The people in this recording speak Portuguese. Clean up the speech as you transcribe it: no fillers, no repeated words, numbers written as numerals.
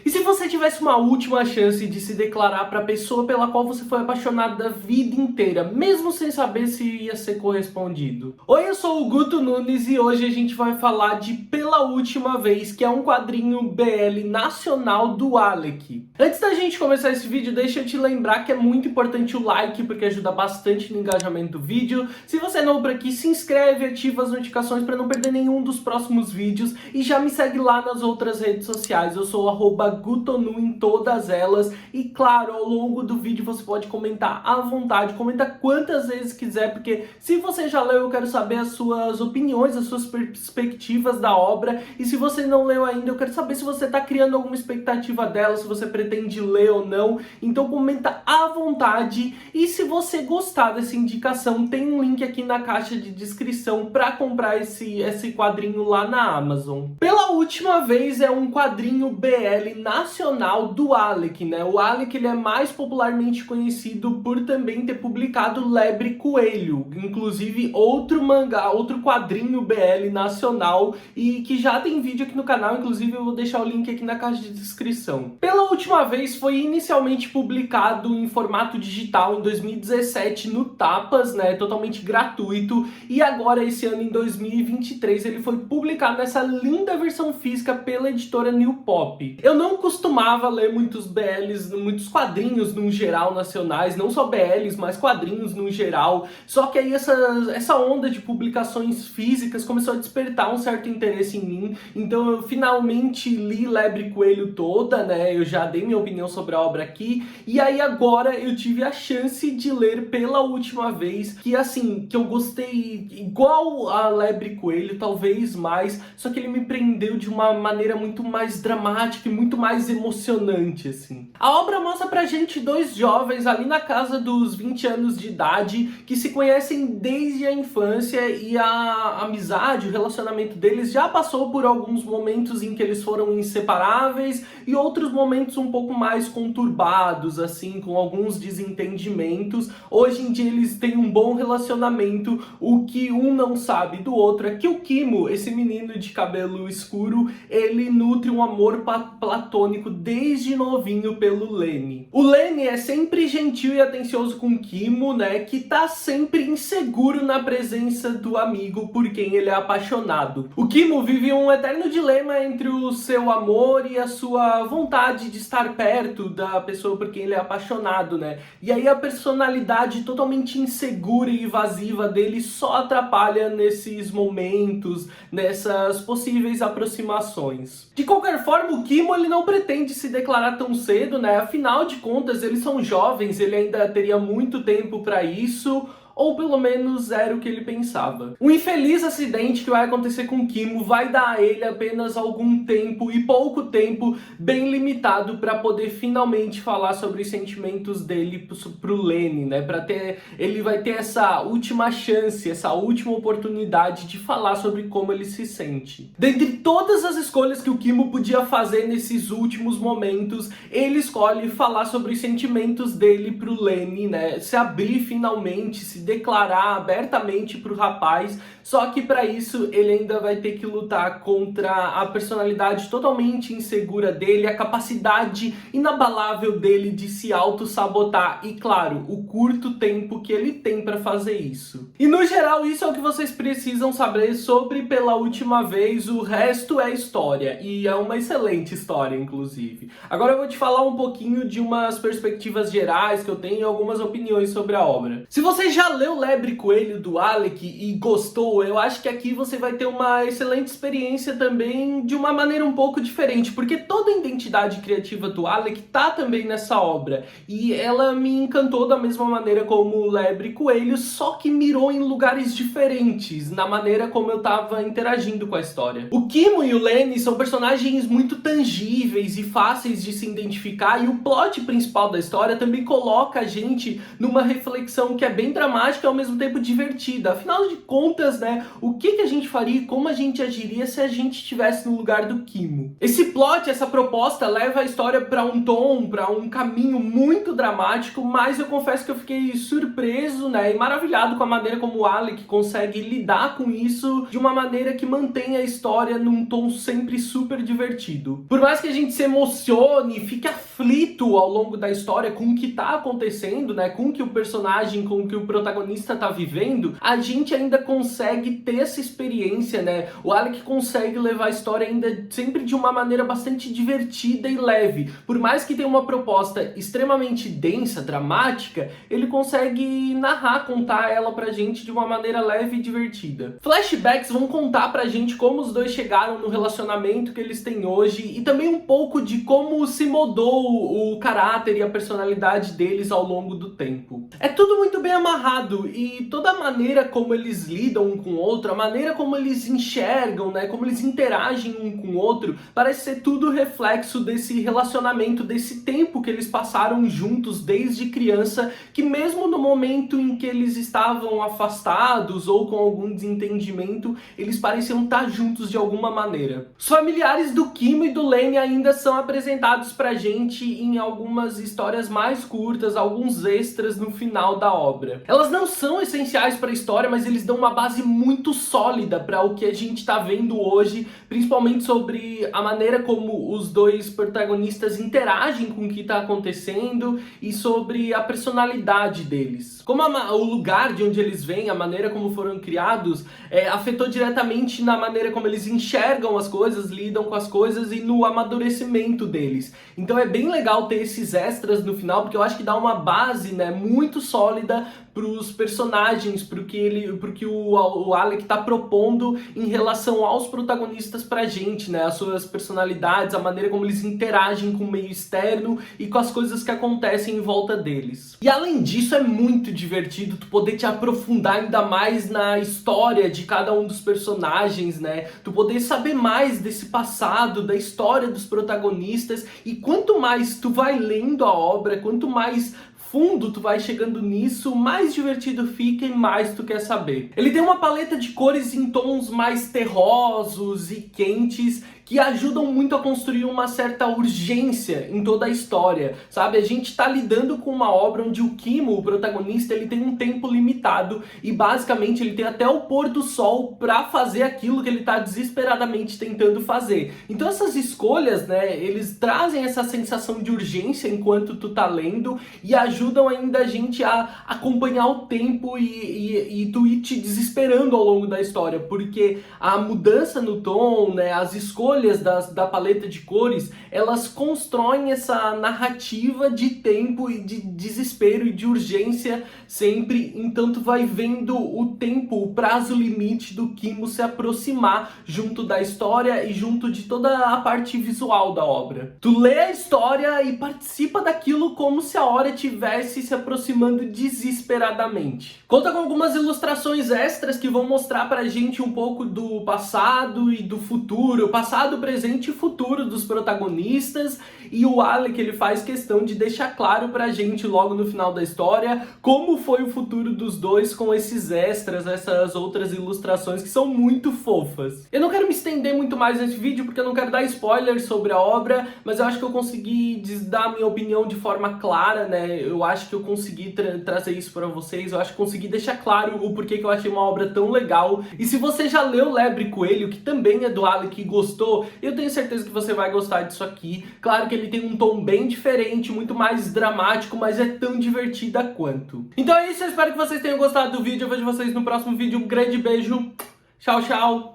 E se você tivesse uma última chance de se declarar para a pessoa pela qual você foi apaixonado da vida inteira, mesmo sem saber se ia ser correspondido? Oi, eu sou o Guto Nunes e hoje a gente vai falar de Pela Última Vez, que é um quadrinho BL nacional do Alec. Antes da gente começar esse vídeo, deixa eu te lembrar que é muito importante o like, porque ajuda bastante no engajamento do vídeo. Se você é novo por aqui, se inscreve, ativa as notificações para não perder nenhum dos próximos vídeos e já me segue lá nas outras redes sociais. Eu sou o @gutonu em todas elas e claro, ao longo do vídeo você pode comentar à vontade, comenta quantas vezes quiser, porque se você já leu eu quero saber as suas opiniões, as suas perspectivas da obra, e se você não leu ainda eu quero saber se você está criando alguma expectativa dela, se você pretende ler ou não. Então comenta à vontade, e se você gostar dessa indicação tem um link aqui na caixa de descrição para comprar esse quadrinho lá na Amazon. Pela Última Vez é um quadrinho BL nacional do Alec, né? O Alec ele é mais popularmente conhecido por também ter publicado Lebre Coelho, inclusive outro mangá, outro quadrinho BL nacional e que já tem vídeo aqui no canal, inclusive eu vou deixar o link aqui na caixa de descrição. Pela Última Vez foi inicialmente publicado em formato digital em 2017 no Tapas, né? Totalmente gratuito, e agora esse ano em 2023 ele foi publicado nessa linda versão física pela editora New Pop. Eu não costumava ler muitos BLs, muitos quadrinhos no geral nacionais, não só BLs, mas quadrinhos no geral, só que aí essa onda de publicações físicas começou a despertar um certo interesse em mim, então eu finalmente li Lebre Coelho toda, né, eu já dei minha opinião sobre a obra aqui, e aí agora eu tive a chance de ler Pela Última Vez, que assim, que eu gostei igual a Lebre Coelho, talvez mais, só que ele me prendeu de uma maneira muito mais dramática e muito mais emocionante, assim. A obra mostra pra gente dois jovens ali na casa dos 20 anos de idade que se conhecem desde a infância, e a amizade, o relacionamento deles já passou por alguns momentos em que eles foram inseparáveis e outros momentos um pouco mais conturbados, assim, com alguns desentendimentos. Hoje em dia eles têm um bom relacionamento. O que um não sabe do outro é que o Kimo, esse menino de cabelo escuro, ele nutre um amor platônico desde novinho pelo Lenny. O Lenny é sempre gentil e atencioso com o Kimo, né, que tá sempre inseguro na presença do amigo por quem ele é apaixonado. O Kimo vive um eterno dilema entre o seu amor e a sua vontade de estar perto da pessoa por quem ele é apaixonado, né, e aí a personalidade totalmente insegura e evasiva dele só atrapalha nesses momentos, nessas possíveis aproximações. De qualquer forma, o Kimo ele não pretende se declarar tão cedo, né? Afinal de contas, eles são jovens, ele ainda teria muito tempo para isso, ou pelo menos era o que ele pensava. Um infeliz acidente que vai acontecer com o Kimo vai dar a ele apenas algum tempo, e pouco tempo, bem limitado, para poder finalmente falar sobre os sentimentos dele pro Lenny, né? Ele vai ter essa última chance, essa última oportunidade de falar sobre como ele se sente. Dentre todas as escolhas que o Kimo podia fazer nesses últimos momentos, ele escolhe falar sobre os sentimentos dele pro Lenny, né? Se abrir finalmente, se declarar abertamente pro rapaz, só que para isso ele ainda vai ter que lutar contra a personalidade totalmente insegura dele, a capacidade inabalável dele de se auto-sabotar e, claro, o curto tempo que ele tem para fazer isso. E no geral isso é o que vocês precisam saber sobre Pela Última Vez, o resto é história, e é uma excelente história, inclusive. Agora eu vou te falar um pouquinho de umas perspectivas gerais que eu tenho e algumas opiniões sobre a obra. Se você já leu Lebre Coelho do Alec e gostou, eu acho que aqui você vai ter uma excelente experiência também de uma maneira um pouco diferente, porque toda a identidade criativa do Alec tá também nessa obra, e ela me encantou da mesma maneira como Lebre Coelho, só que mirou em lugares diferentes na maneira como eu tava interagindo com a história. O Kimo e o Lenny são personagens muito tangíveis e fáceis de se identificar, e o plot principal da história também coloca a gente numa reflexão que é bem dramática dramática e ao mesmo tempo divertida. Afinal de contas, né, o que a gente faria e como a gente agiria se a gente estivesse no lugar do Kimo? Esse plot, essa proposta leva a história para um tom, para um caminho muito dramático, mas eu confesso que eu fiquei surpreso, né, e maravilhado com a maneira como o Alec consegue lidar com isso de uma maneira que mantém a história num tom sempre super divertido. Por mais que a gente se emocione, fique aflito ao longo da história com o que tá acontecendo, né, com o que o personagem, com o que o protagonista tá vivendo, a gente ainda consegue ter essa experiência, né? O Alec consegue levar a história ainda sempre de uma maneira bastante divertida e leve. Por mais que tenha uma proposta extremamente densa, dramática, ele consegue narrar, contar ela pra gente de uma maneira leve e divertida. Flashbacks vão contar pra gente como os dois chegaram no relacionamento que eles têm hoje e também um pouco de como se moldou o caráter e a personalidade deles ao longo do tempo. É tudo muito bem amarrado e toda a maneira como eles lidam um com o outro, a maneira como eles enxergam, né, como eles interagem um com o outro, parece ser tudo reflexo desse relacionamento, desse tempo que eles passaram juntos desde criança, que mesmo no momento em que eles estavam afastados ou com algum desentendimento, eles pareciam estar juntos de alguma maneira. Os familiares do Kimo e do Lenny ainda são apresentados pra gente em algumas histórias mais curtas, alguns extras no final da obra. Elas não são essenciais para a história, mas eles dão uma base muito sólida para o que a gente está vendo hoje, principalmente sobre a maneira como os dois protagonistas interagem com o que está acontecendo e sobre a personalidade deles. Como o lugar de onde eles vêm, a maneira como foram criados, afetou diretamente na maneira como eles enxergam as coisas, lidam com as coisas e no amadurecimento deles. Então é bem legal ter esses extras no final, porque eu acho que dá uma base, né, muito sólida para os personagens, para o que o Alec está propondo em relação aos protagonistas pra gente, né? As suas personalidades, a maneira como eles interagem com o meio externo e com as coisas que acontecem em volta deles. E além disso, é muito divertido tu poder te aprofundar ainda mais na história de cada um dos personagens, né? Tu poder saber mais desse passado, da história dos protagonistas, e quanto mais tu vai lendo a obra, quanto mais fundo tu vai chegando nisso, mais divertido fica e mais tu quer saber. Ele tem uma paleta de cores em tons mais terrosos e quentes que ajudam muito a construir uma certa urgência em toda a história, sabe? A gente tá lidando com uma obra onde o Kimo, o protagonista, ele tem um tempo limitado e basicamente ele tem até o pôr do sol pra fazer aquilo que ele tá desesperadamente tentando fazer. Então essas escolhas, né, eles trazem essa sensação de urgência enquanto tu tá lendo e ajudam ainda a gente a acompanhar o tempo e tu ir te desesperando ao longo da história, porque a mudança no tom, né, as escolhas da paleta de cores, elas constroem essa narrativa de tempo e de desespero e de urgência sempre. Então tu vai vendo o tempo, o prazo limite do Kimo se aproximar junto da história e junto de toda a parte visual da obra. Tu lê a história e participa daquilo como se a hora estivesse se aproximando desesperadamente. Conta com algumas ilustrações extras que vão mostrar pra gente um pouco do passado e do futuro, passado, presente e futuro dos protagonistas, e o Alec, ele faz questão de deixar claro pra gente logo no final da história como foi o futuro dos dois com esses extras, essas outras ilustrações que são muito fofas. Eu não quero me estender muito mais nesse vídeo porque eu não quero dar spoilers sobre a obra, mas eu acho que eu consegui dar a minha opinião de forma clara, né? Eu acho que eu consegui trazer isso pra vocês, eu acho que consegui deixar claro o porquê que eu achei uma obra tão legal. E se você já leu Lebre e Coelho, que também é do Alec e gostou, eu tenho certeza que você vai gostar disso aqui. Claro que ele tem um tom bem diferente, muito mais dramático, mas é tão divertida quanto. Então é isso, eu espero que vocês tenham gostado do vídeo. Eu vejo vocês no próximo vídeo. Um grande beijo. Tchau, tchau.